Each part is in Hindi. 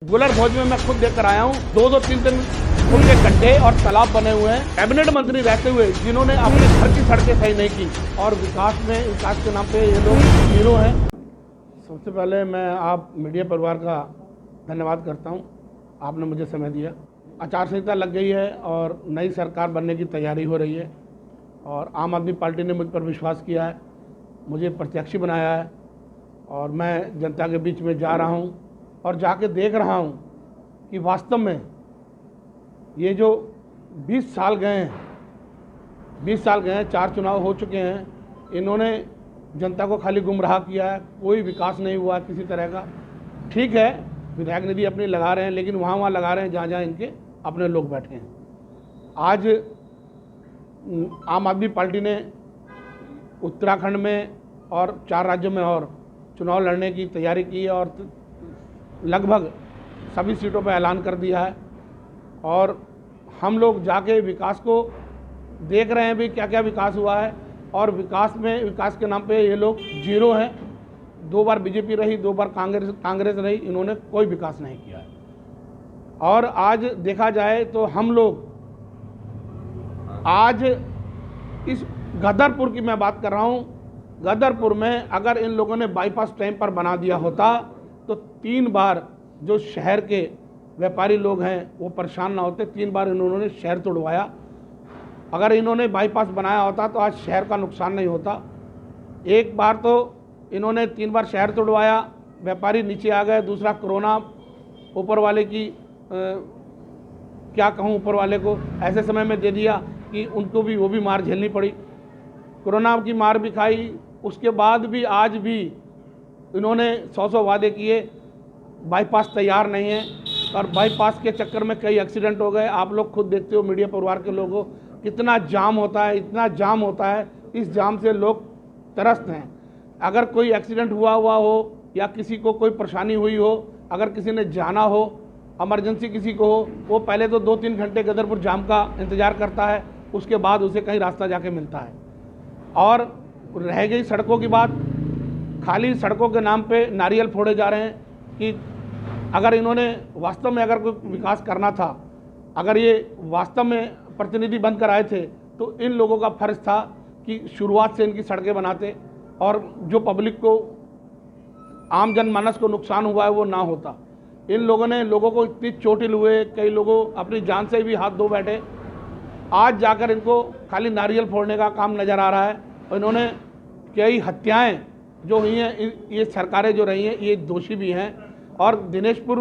गुलर भोज में मैं खुद देखकर आया हूँ। दो तीन फुट के गड्ढे और तालाब बने हुए हैं। कैबिनेट मंत्री रहते हुए जिन्होंने अपने घर की सड़कें सही नहीं की और विकास के नाम पे ये लोग हीरो हैं। सबसे पहले मैं आप मीडिया परिवार का धन्यवाद करता हूँ, आपने मुझे समय दिया। आचार संहिता लग गई है और नई सरकार बनने की तैयारी हो रही है और आम आदमी पार्टी ने मुझ पर विश्वास किया है, मुझे प्रत्याशी बनाया है और मैं जनता के बीच में जा रहा हूँ और जाके देख रहा हूँ कि वास्तव में ये जो 20 साल गए हैं, 4 चुनाव हो चुके हैं, इन्होंने जनता को खाली गुमराह किया है। कोई विकास नहीं हुआ किसी तरह का। ठीक है, विधायक निधि अपनी लगा रहे हैं, लेकिन वहाँ लगा रहे हैं जहाँ इनके अपने लोग बैठे हैं। आज आम आदमी पार्टी ने उत्तराखंड में और 4 राज्यों में और चुनाव लड़ने की तैयारी की है और लगभग सभी सीटों पर ऐलान कर दिया है और हम लोग जाके विकास को देख रहे हैं भी क्या क्या विकास हुआ है। और विकास के नाम पे ये लोग जीरो हैं। 2 बार बीजेपी रही, 2 बार कांग्रेस रही, इन्होंने कोई विकास नहीं किया है। और आज देखा जाए तो हम लोग आज इस गदरपुर की मैं बात कर रहा हूँ, गदरपुर में अगर इन लोगों ने बाईपास टाइम पर बना दिया होता तो 3 बार जो शहर के व्यापारी लोग हैं वो परेशान ना होते। 3 बार इन्होंने शहर तोड़वाया। अगर इन्होंने बाईपास बनाया होता तो आज शहर का नुकसान नहीं होता। एक बार तो इन्होंने 3 बार शहर तोड़वाया, व्यापारी नीचे आ गए। दूसरा कोरोना, ऊपर वाले की क्या कहूँ, ऊपर वाले को ऐसे समय में दे दिया कि उनको भी वो भी मार झेलनी पड़ी। कोरोना की मार भी खाई। उसके बाद भी आज भी इन्होंने 100 वादे किए, बाईपास तैयार नहीं है और बाईपास के चक्कर में कई एक्सीडेंट हो गए। आप लोग खुद देखते हो, मीडिया परिवार के लोगों, कितना जाम होता है, इतना जाम होता है। इस जाम से लोग त्रस्त हैं। अगर कोई एक्सीडेंट हुआ हो या किसी को कोई परेशानी हुई हो, अगर किसी ने जाना हो, इमरजेंसी किसी को हो, वो पहले तो 2-3 घंटे गदरपुर जाम का इंतज़ार करता है, उसके बाद उसे कहीं रास्ता जाके मिलता है। और रह गई सड़कों की बात, खाली सड़कों के नाम पे नारियल फोड़े जा रहे हैं कि अगर इन्होंने वास्तव में अगर कोई विकास करना था, अगर ये वास्तव में प्रतिनिधि बनकर आए थे तो इन लोगों का फर्ज था कि शुरुआत से इनकी सड़कें बनाते और जो पब्लिक को, आम जनमानस को नुकसान हुआ है वो ना होता। इन लोगों ने लोगों को इतनी चोटिल हुए, कई लोगों अपनी जान से भी हाथ धो बैठे। आज जाकर इनको खाली नारियल फोड़ने का काम नज़र आ रहा है। और इन्होंने कई हत्याएं जो हुई हैं, ये सरकारें जो रही हैं, ये दोषी भी हैं। और दिनेशपुर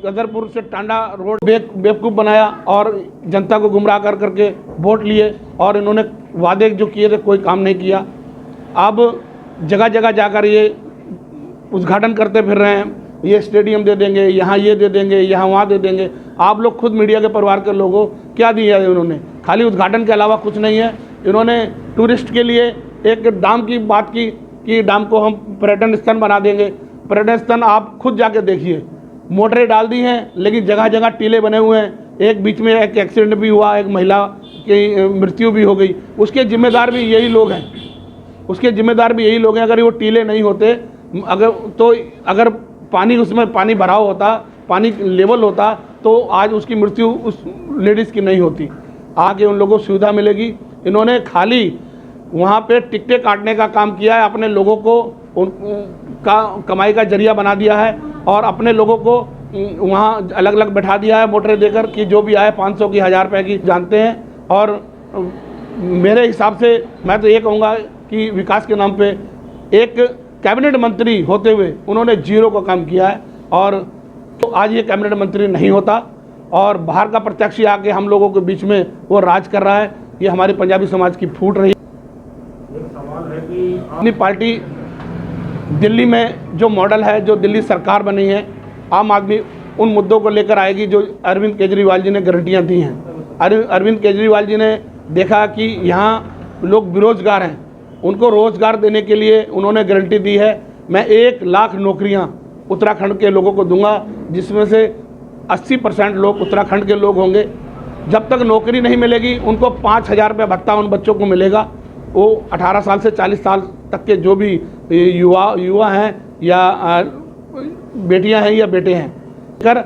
गदरपुर से टांडा रोड बेवकूफ़ बनाया और जनता को गुमराह करके वोट लिए और इन्होंने वादे जो किए थे कोई काम नहीं किया। अब जगह जगह जाकर ये उद्घाटन करते फिर रहे हैं, ये स्टेडियम दे देंगे, यहाँ ये दे देंगे, यहाँ वहाँ दे देंगे। आप लोग खुद मीडिया के परिवार के लोगों क्या दिया है उन्होंने? खाली उद्घाटन के अलावा कुछ नहीं है। इन्होंने टूरिस्ट के लिए एक डैम की बात की कि डैम को हम पर्यटन स्थल बना देंगे। पर्यटन स्थल आप खुद जाके देखिए, मोटरें डाल दी हैं लेकिन जगह जगह टीले बने हुए हैं। एक बीच में एक एक्सीडेंट भी हुआ, एक महिला की मृत्यु भी हो गई। उसके जिम्मेदार भी यही लोग हैं। अगर वो टीले नहीं होते, अगर पानी उसमें पानी भराव होता, पानी लेवल होता तो आज उसकी मृत्यु उस लेडीज़ की नहीं होती। आगे उन लोगों को सुविधा मिलेगी। इन्होंने खाली वहाँ पे टिकटें काटने का काम किया है, अपने लोगों को उनका कमाई का जरिया बना दिया है और अपने लोगों को वहाँ अलग अलग बैठा दिया है मोटरें देकर कि जो भी आए 500 की 1000 रुपये की जानते हैं। और मेरे हिसाब से मैं तो ये कहूँगा कि विकास के नाम पे एक कैबिनेट मंत्री होते हुए उन्होंने जीरो का काम किया है। और तो आज ये कैबिनेट मंत्री नहीं होता और बाहर का प्रत्याशी आके हम लोगों के बीच में वो राज कर रहा है। ये हमारी पंजाबी समाज की फूट रही। सवाल है कि अपनी पार्टी दिल्ली में जो मॉडल है, जो दिल्ली सरकार बनी है, आम आदमी उन मुद्दों को लेकर आएगी जो अरविंद केजरीवाल जी ने गारंटियाँ दी हैं। अरविंद केजरीवाल जी ने देखा कि यहाँ लोग बेरोजगार हैं, उनको रोज़गार देने के लिए उन्होंने गारंटी दी है, मैं 1 लाख नौकरियाँ उत्तराखंड के लोगों को दूंगा, जिसमें से 80% लोग उत्तराखंड के लोग होंगे। जब तक नौकरी नहीं मिलेगी उनको 5000 रुपये भत्ता उन बच्चों को मिलेगा। वो 18 साल से 40 साल तक के जो भी युवा हैं या बेटियां हैं या बेटे हैं, अगर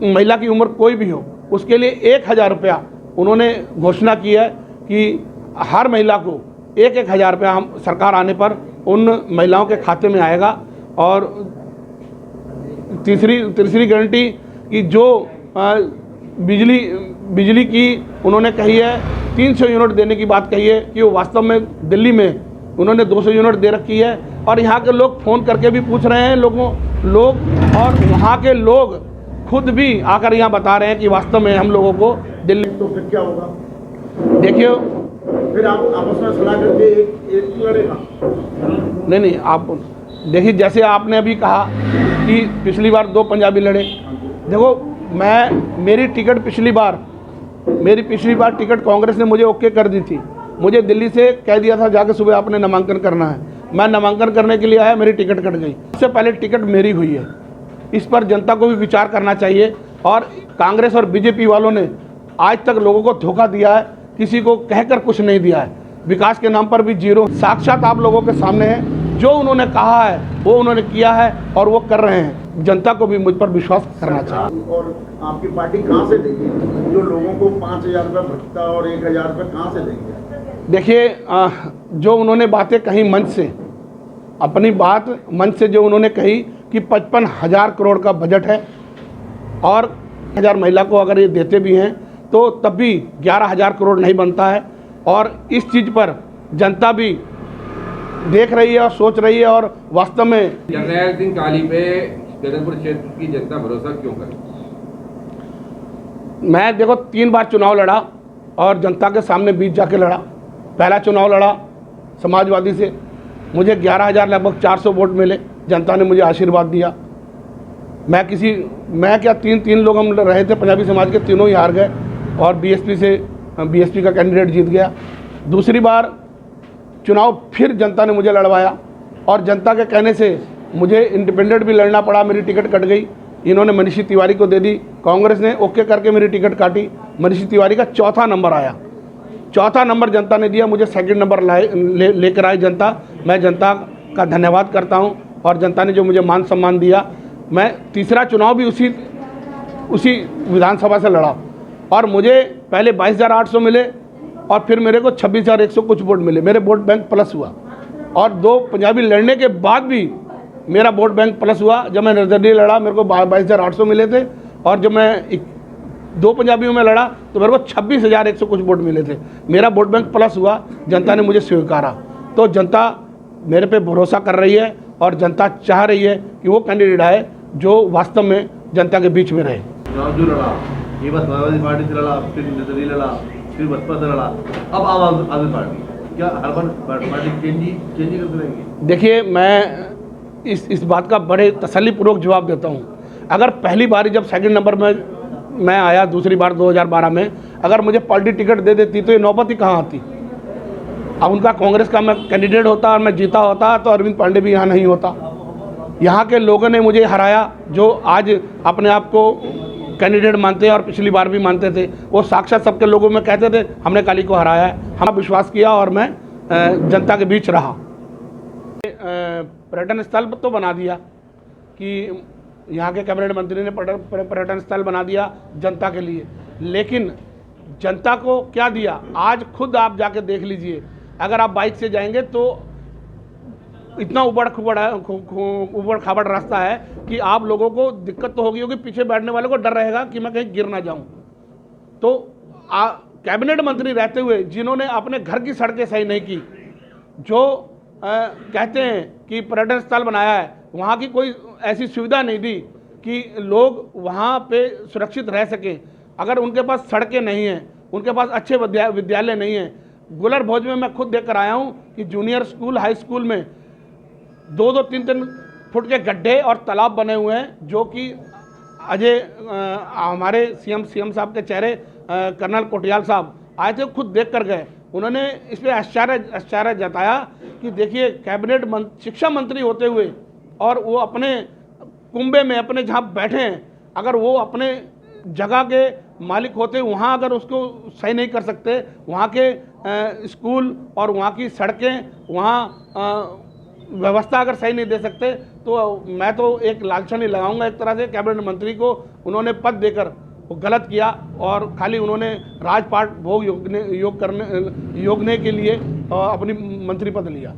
महिला की उम्र कोई भी हो उसके लिए 1000 रुपया उन्होंने घोषणा की है कि हर महिला को 1000 रुपया हम सरकार आने पर उन महिलाओं के खाते में आएगा। और तीसरी गारंटी कि जो बिजली की उन्होंने कही है 300 यूनिट देने की बात कही है कि वो वास्तव में दिल्ली में उन्होंने 200 यूनिट दे रखी है। और यहाँ के लोग फ़ोन करके भी पूछ रहे हैं लोग और वहाँ के लोग खुद भी आकर यहाँ बता रहे हैं कि वास्तव में हम लोगों को दिल्ली। तो फिर क्या होगा? देखिए फिर आप आपस में सलाह करके एक लड़ेगा? नहीं, आप देखिए जैसे आपने अभी कहा कि पिछली बार 2 पंजाबी लड़े। देखो मेरी टिकट पिछली बार टिकट कांग्रेस ने मुझे ओके कर दी थी। मुझे दिल्ली से कह दिया था जाके सुबह आपने नामांकन करना है। मैं नामांकन करने के लिए आया, मेरी टिकट कट गई। इससे पहले टिकट मेरी हुई है। इस पर जनता को भी विचार करना चाहिए। और कांग्रेस और बीजेपी वालों ने आज तक लोगों को धोखा दिया है, किसी को कहकर कुछ नहीं दिया है। विकास के नाम पर भी जीरो। साक्षात आप लोगों के सामने है, जो उन्होंने कहा है वो उन्होंने किया है और वो कर रहे हैं। जनता को भी मुझ पर विश्वास करना चाहिए। और आपकी पार्टी कहाँ से देगी जो लोगों को 5000 रुपये भत्ता और 1000 रुपये कहाँ से देंगे? देखिए जो उन्होंने बातें कही मंच से, अपनी बात मंच से जो उन्होंने कही कि 55,000 करोड़ का बजट है और 1000 महिला को अगर ये देते भी हैं तो तब भी 11,000 करोड़ नहीं बनता है। और इस चीज़ पर जनता भी देख रही है और सोच रही है। और वास्तव में जरनैल सिंह काली पे गदरपुर क्षेत्र की जनता भरोसा क्यों करे? मैं देखो 3 बार चुनाव लड़ा और जनता के सामने बीच जाके लड़ा। पहला चुनाव लड़ा समाजवादी से, मुझे 11,000 लगभग 400 वोट मिले। जनता ने मुझे आशीर्वाद दिया। मैं क्या 3 लोग हम रहे थे पंजाबी समाज के, तीनों ही हार गए और बीएसपी का कैंडिडेट जीत गया। दूसरी बार चुनाव फिर जनता ने मुझे लड़वाया और जनता के कहने से मुझे इंडिपेंडेंट भी लड़ना पड़ा। मेरी टिकट कट गई। इन्होंने मनीषी तिवारी को दे दी। कांग्रेस ने ओके करके मेरी टिकट काटी। मनीषी तिवारी का 4था नंबर आया। 4था नंबर जनता ने दिया, मुझे 2nd नंबर लेकर आई जनता। मैं जनता का धन्यवाद करता हूं। और जनता ने जो मुझे मान सम्मान दिया, मैं तीसरा चुनाव भी उसी विधानसभा से लड़ा और मुझे पहले 22,800 मिले और फिर मेरे को 26,100 कुछ वोट मिले। मेरे वोट बैंक प्लस हुआ। और 2 पंजाबी लड़ने के बाद भी मेरा वोट बैंक प्लस हुआ। जब मैं निर्दलीय लड़ा मेरे को 22,800 मिले थे और जब मैं 2 पंजाबियों में लड़ा तो मेरे को 26,100 कुछ वोट मिले थे। मेरा वोट बैंक प्लस हुआ। जनता ने मुझे स्वीकारा। तो जनता मेरे पे भरोसा कर रही है और जनता चाह रही है कि वो कैंडिडेट आए जो वास्तव में जनता के बीच में रहे। जो लड़ा ये बात समाजवादी पार्टी से लड़ा, फिर निर्दलीय लड़ा, फिर बसपा से लड़ा, अब आम आदमी पार्टी। क्या हर बार पार्टी चेंज ही करते रहेंगे? देखिए मैं इस बात का बड़े तसल्लीपूर्वक जवाब देता हूँ। अगर पहली बार जब 2nd नंबर में मैं आया, दूसरी बार 2012 में, अगर मुझे पार्टी टिकट दे देती तो ये नौबत ही कहाँ आती। अब उनका कांग्रेस का मैं कैंडिडेट होता और मैं जीता होता तो अरविंद पांडे भी यहाँ नहीं होता। यहाँ के लोगों ने मुझे हराया, जो आज अपने आप को कैंडिडेट मानते हैं और पिछली बार भी मानते थे। वो साक्षात सबके लोगों में कहते थे हमने काली को हराया है। हम विश्वास किया और मैं जनता के बीच रहा। पर्यटन स्थल तो बना दिया कि यहाँ के कैबिनेट मंत्री ने पर्यटन स्थल बना दिया जनता के लिए, लेकिन जनता को क्या दिया आज खुद आप जाके देख लीजिए। अगर आप बाइक से जाएंगे तो इतना उबड़ खाबड़ रास्ता है कि आप लोगों को दिक्कत तो होगी, पीछे बैठने वाले को डर रहेगा कि मैं कहीं गिर ना जाऊं। तो कैबिनेट मंत्री रहते हुए जिन्होंने अपने घर की सड़कें सही नहीं की, जो कहते हैं कि पर्यटन स्थल बनाया है, वहाँ की कोई ऐसी सुविधा नहीं दी कि लोग वहाँ पे सुरक्षित रह सकें। अगर उनके पास सड़कें नहीं हैं, उनके पास अच्छे विद्यालय नहीं हैं। गुलर भोज में मैं खुद देख कर आया हूँ कि जूनियर स्कूल, हाई स्कूल में 2-2, 3-3 फुट के गड्ढे और तालाब बने हुए हैं, जो कि अजय हमारे सीएम साहब के चेहरे कर्नल कोटियाल साहब आए थे, खुद देख कर गए। उन्होंने इस पर आश्चर्य जताया कि देखिए कैबिनेट शिक्षा मंत्री होते हुए और वो अपने कुंबे में अपने जहाँ बैठे हैं, अगर वो अपने जगह के मालिक होते वहाँ अगर उसको सही नहीं कर सकते, वहाँ के स्कूल और वहाँ की सड़कें, वहाँ व्यवस्था अगर सही नहीं दे सकते, तो मैं तो एक लालसा नहीं लगाऊंगा एक तरह से कैबिनेट मंत्री को उन्होंने पद देकर वो गलत किया और खाली उन्होंने राजपाट भोग योगने के लिए अपनी मंत्री पद लिया।